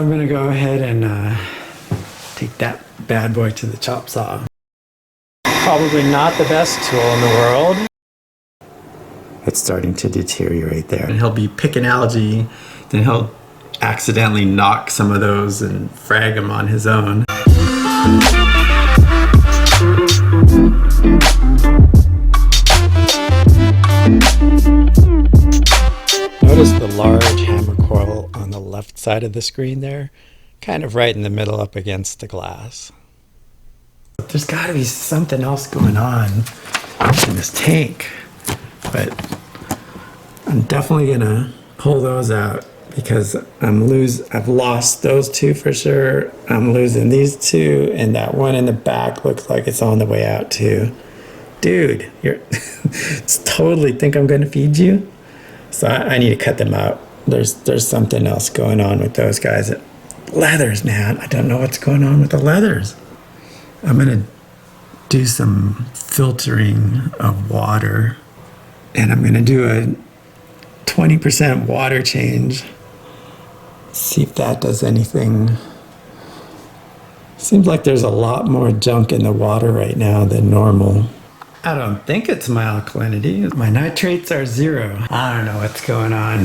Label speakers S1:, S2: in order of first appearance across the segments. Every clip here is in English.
S1: I'm gonna go ahead and take that bad boy to the chop saw. Probably not the best tool in the world. It's starting to deteriorate there. And he'll be picking algae, then he'll accidentally knock some of those and frag them on his own. Notice the large hammer coil on the left side of the screen there, kind of right in the middle up against the glass. There's got to be something else going on in this tank, but I'm definitely gonna pull those out because I've lost those two for sure. I'm losing these two, and that one in the back looks like it's on the way out too. Dude, you're totally think I'm gonna feed you? So I need to cut them out. There's something else going on with those guys. Leathers, man. I don't know what's going on with the leathers. I'm gonna do some filtering of water, and I'm gonna do a 20% water change. See if that does anything. Seems like there's a lot more junk in the water right now than normal. I don't think it's my alkalinity. My nitrates are 0. I don't know what's going on.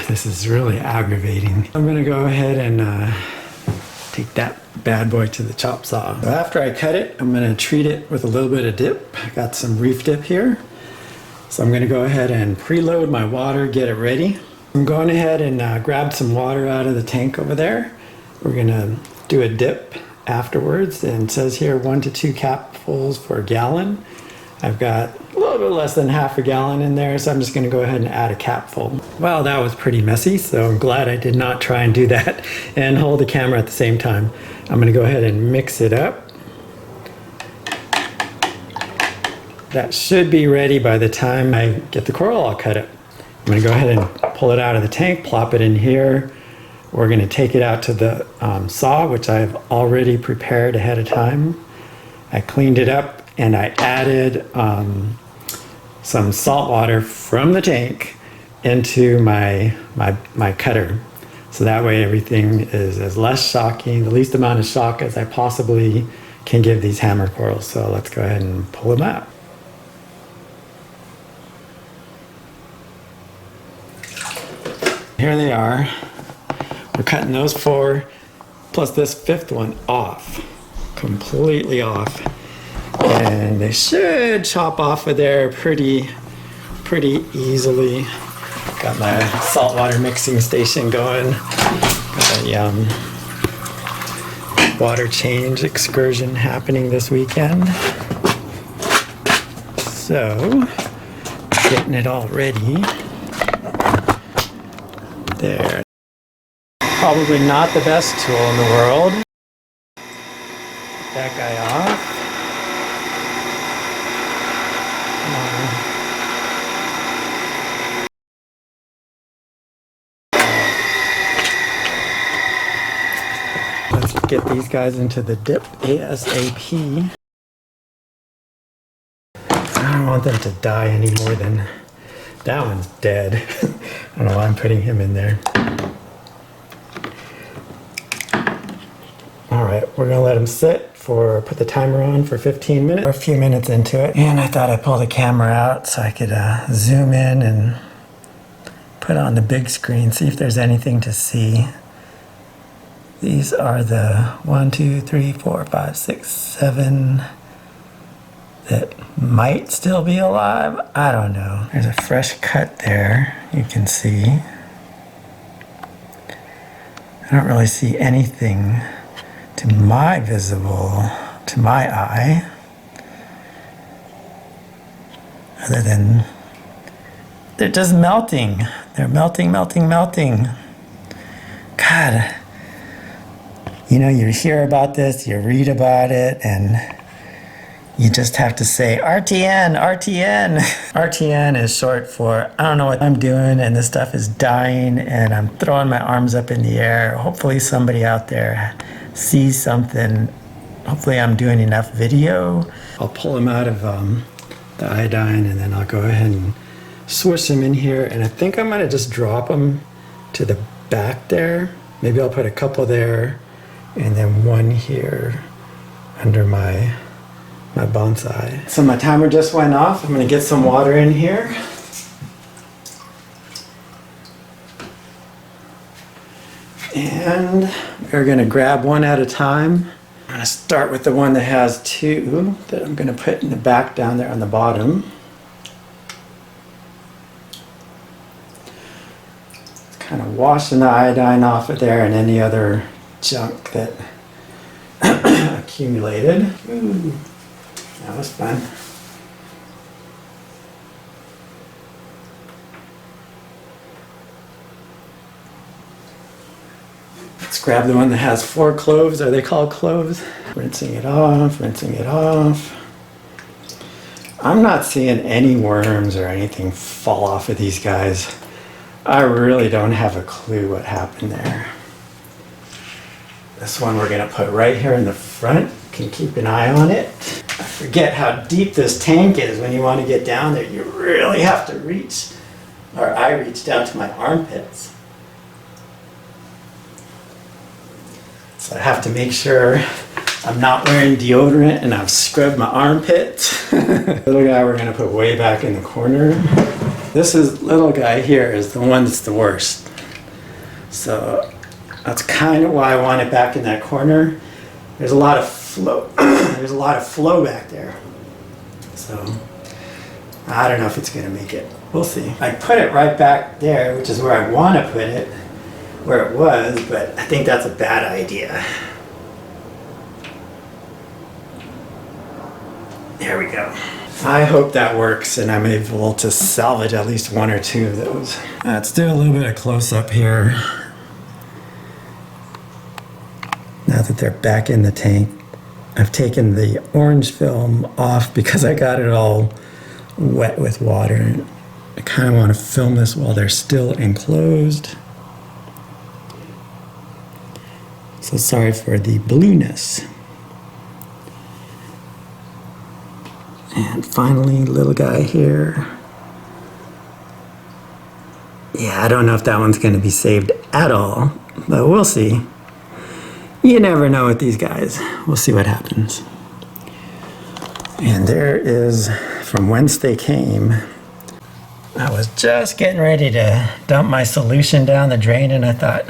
S1: This is really aggravating. I'm gonna go ahead and take that bad boy to the chop saw. So after I cut it, I'm gonna treat it with a little bit of dip. I got some Reef dip here. So I'm gonna go ahead and preload my water, get it ready. I'm going ahead and grab some water out of the tank over there. We're gonna do a dip afterwards, and it says here 1 to 2 capfuls per gallon. I've got a little bit less than half a gallon in there, so I'm just going to go ahead and add a capful. Well, that was pretty messy, so I'm glad I did not try and do that and hold the camera at the same time. I'm going to go ahead and mix it up. That should be ready by the time I get the coral all cut up. I'm going to go ahead and pull it out of the tank, plop it in here. We're going to take it out to the saw, which I've already prepared ahead of time. I cleaned it up and I added some salt water from the tank into my cutter. So that way everything is as less shocking, the least amount of shock as I possibly can give these hammer corals. So let's go ahead and pull them out. Here they are. We're cutting those 4 plus this 5th one off, completely off. And they should chop off of there pretty easily. Got my saltwater mixing station going. Got a water change excursion happening this weekend. So, getting it all ready. There. Probably not the best tool in the world. Get that guy off. Let's get these guys into the dip ASAP. I don't want them to die any more than that one's dead. I don't know why I'm putting him in there. Alright, we're gonna let him sit put the timer on for 15 minutes. We're a few minutes into it, and I thought I'd pull the camera out so I could zoom in and put on the big screen, see if there's anything to see. These are the 1, 2, 3, 4, 5, 6, 7 that might still be alive. I don't know. There's a fresh cut there, you can see. I don't really see anything to my eye, other than they're just melting. They're melting. God, you know, you hear about this, you read about it, and you just have to say RTN. RTN is short for I don't know what I'm doing, and this stuff is dying, and I'm throwing my arms up in the air. Hopefully somebody out there sees something. Hopefully I'm doing enough video. I'll pull him out of the iodine, and then I'll go ahead and swish him in here, and I think I'm gonna just drop him to the back there, Maybe I'll put a couple there and then one here under my bonsai. So my timer just went off. I'm gonna get some water in here. And we're gonna grab one at a time. I'm gonna start with the one that has 2 that I'm gonna put in the back down there on the bottom. Kind of washing the iodine off of there and any other junk that accumulated. Ooh, that was fun. Let's grab the one that has 4 cloves. Are they called cloves? Rinsing it off, rinsing it off. I'm not seeing any worms or anything fall off of these guys. I really don't have a clue what happened there. This one we're gonna put right here in the front. Can keep an eye on it. I forget how deep this tank is when you want to get down there. You really have to reach, or I reach down to my armpits. So I have to make sure I'm not wearing deodorant and I've scrubbed my armpits. Little guy we're gonna put way back in the corner. This little guy here is the one that's the worst. So that's kind of why I want it back in that corner. There's a lot of flow. There's a lot of flow back there. So I don't know if it's gonna make it. We'll see. I put it right back there, which is where I want to put it, where it was, but I think that's a bad idea. There we go. I hope that works and I'm able to salvage at least 1 or 2 of those. Let's do a little bit of close-up here. Now that they're back in the tank, I've taken the orange film off because I got it all wet with water. I kind of want to film this while they're still enclosed. So sorry for the blueness. And finally, little guy here. Yeah, I don't know if that one's going to be saved at all, but we'll see. You never know with these guys. We'll see what happens. And there is from whence they came. I was just getting ready to dump my solution down the drain and I thought,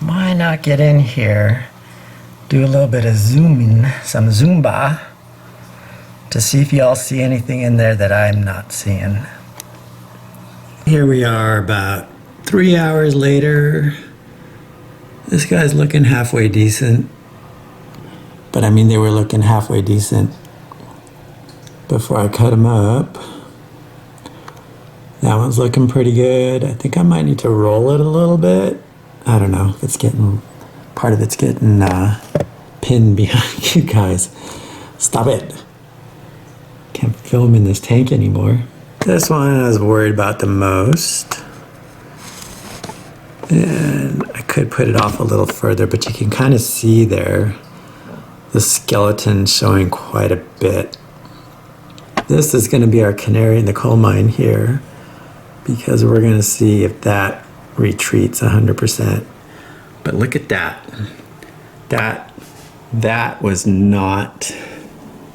S1: why not get in here, do a little bit of zooming, some Zumba, to see if y'all see anything in there that I'm not seeing. Here we are about 3 hours later. This guy's looking halfway decent. But I mean, they were looking halfway decent before I cut them up. That one's looking pretty good. I think I might need to roll it a little bit. I don't know if it's getting, part of it's getting pinned behind you guys. Stop it. Can't film in this tank anymore. This one I was worried about the most. And I could put it off a little further, but you can kind of see there the skeleton showing quite a bit. This is going to be our canary in the coal mine here, because we're going to see if that retreats 100%. But look at that. That was not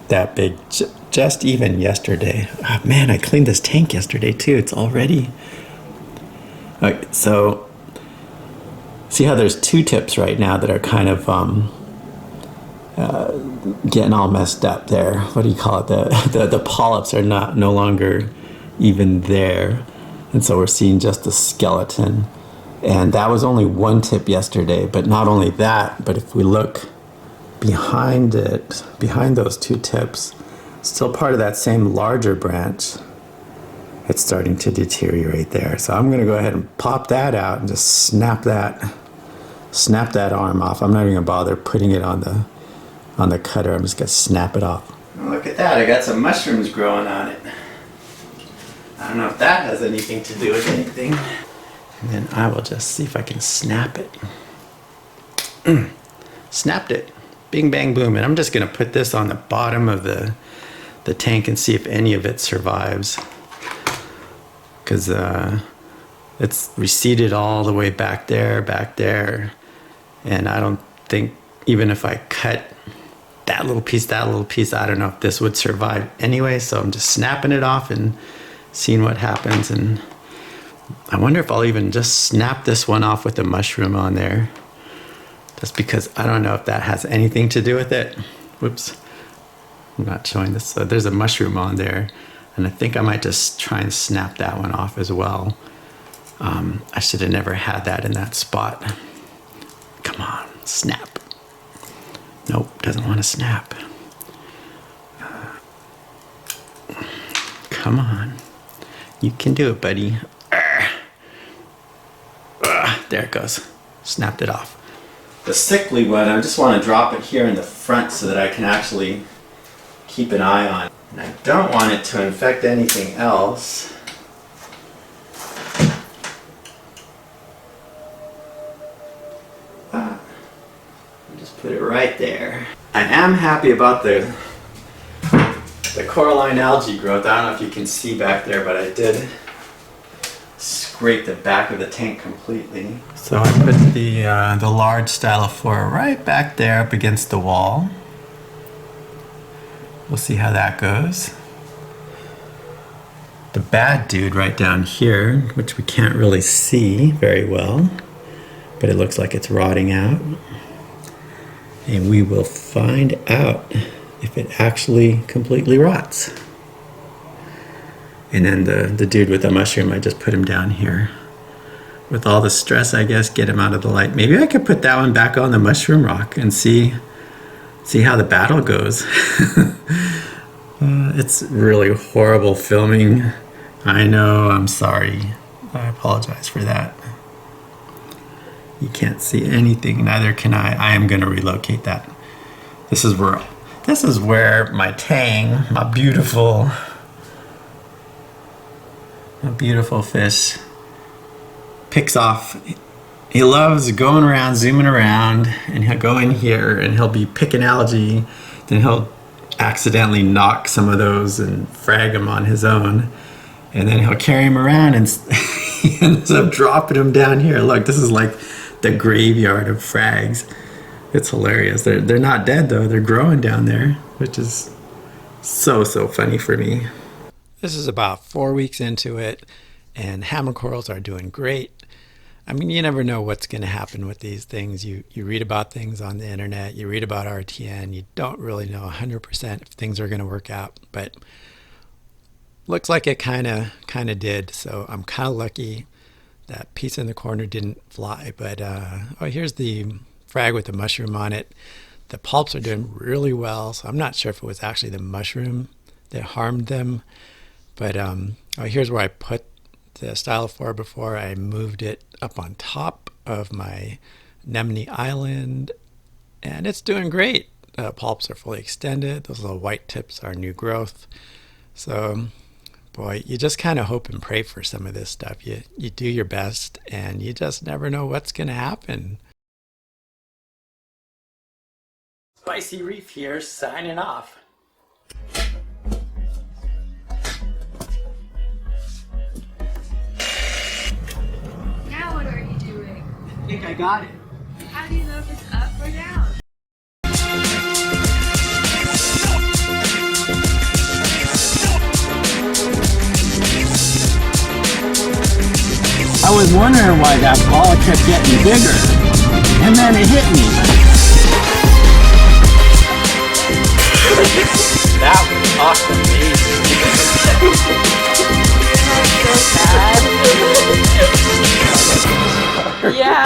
S1: that big. Just even yesterday. Oh, man, I cleaned this tank yesterday too. It's already. Okay, so see how there's 2 tips right now that are kind of getting all messed up there. What do you call it? The polyps are no longer even there. And so we're seeing just the skeleton. And that was only 1 tip yesterday, but not only that, but if we look behind it, behind those 2 tips, still part of that same larger branch, it's starting to deteriorate there. So I'm gonna go ahead and pop that out and just snap that arm off. I'm not even gonna bother putting it on the cutter. I'm just gonna snap it off. Look at that, I got some mushrooms growing on it. I don't know if that has anything to do with anything. And then I will just see if I can snap it. Snapped it. Bing, bang, boom. And I'm just gonna put this on the bottom of the tank and see if any of it survives. Because It's receded all the way back there, and I don't think even if I cut that little piece, I don't know if this would survive anyway, so I'm just snapping it off and seeing what happens. And I wonder if I'll even just snap this one off with the mushroom on there, just because I don't know if that has anything to do with it. Whoops, I'm not showing this. So there's a mushroom on there, and I think I might just try and snap that one off as well. I should have never had that in that spot. Come on, snap. Nope, doesn't want to snap. Come on. You can do it, buddy. There it goes. Snapped it off. The sickly one, I just want to drop it here in the front so that I can actually keep an eye on it. And I don't want it to infect anything else. Just put it right there. I am happy about the coralline algae growth. I don't know if you can see back there, but I did scrape the back of the tank completely. So I put the large stylophora right back there up against the wall. We'll see how that goes. The bad dude right down here, which we can't really see very well, but it looks like it's rotting out. And we will find out if it actually completely rots. And then the dude with the mushroom, I just put him down here. With all the stress, I guess, get him out of the light. Maybe I could put that one back on the mushroom rock and see how the battle goes. It's really horrible filming. I know, I'm sorry. I apologize for that. You can't see anything, neither can I. I am gonna relocate that. This is where my tang, my beautiful fish, picks off. He loves going around, zooming around, and he'll go in here and he'll be picking algae, then he'll accidentally knock some of those and frag them on his own, and then he'll carry him around and he ends up dropping them down here. Look, this is like the graveyard of frags. It's hilarious. They're not dead though. They're growing down there, which is so funny for me. This is about 4 weeks into it, and hammer corals are doing great. I mean, you never know what's going to happen with these things. You read about things on the internet, you read about RTN, you don't really know 100% if things are going to work out, but looks like it kind of did. So I'm kind of lucky that piece in the corner didn't fly. But oh, here's the frag with the mushroom on it. The pulps are doing really well, so I'm not sure if it was actually the mushroom that harmed them. But oh, here's where I put the stylophora before. I moved it up on top of my anemone island, and it's doing great. The pulps are fully extended. Those little white tips are new growth. So boy, you just kind of hope and pray for some of this stuff. You do your best, and you just never know what's going to happen. Spicy Reef here, signing off.
S2: Now what are you doing?
S1: I think I got it.
S2: How do you know if it's up or down?
S1: I was wondering why that ball kept getting bigger, and then it hit me. That was awesome, amazing.
S2: So sad. Yeah.